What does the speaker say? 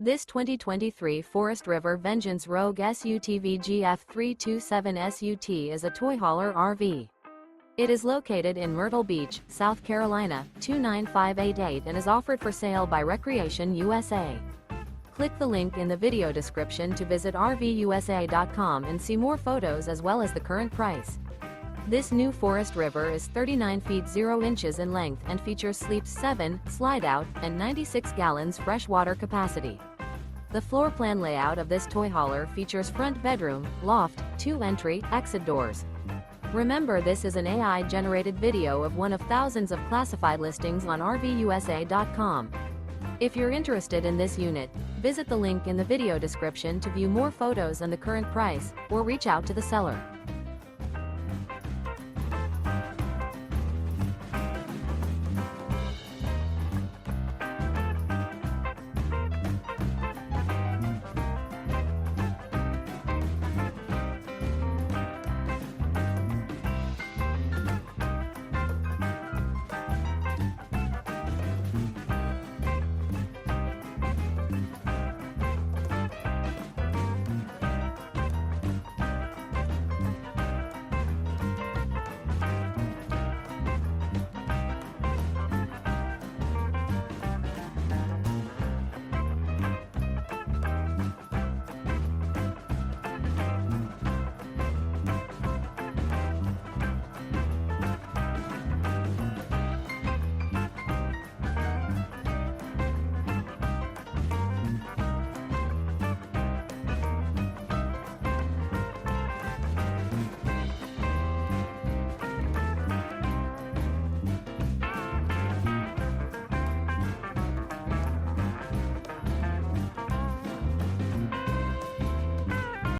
This 2023 Forest River Vengeance Rogue SUTV GF327 SUT is a toy hauler RV. It is located in Myrtle Beach, South Carolina, 29588 and is offered for sale by Recreation USA. Click the link in the video description to visit RVUSA.com and see more photos as well as the current price. This new Forest River is 39 feet 0 inches in length and features sleeps 7, slide-out, and 96 gallons freshwater capacity. The floor plan layout of this toy hauler features front bedroom, loft, 2 entry, exit doors. Remember, this is an AI-generated video of one of thousands of classified listings on RVUSA.com. If you're interested in this unit, visit the link in the video description to view more photos and the current price, or reach out to the seller.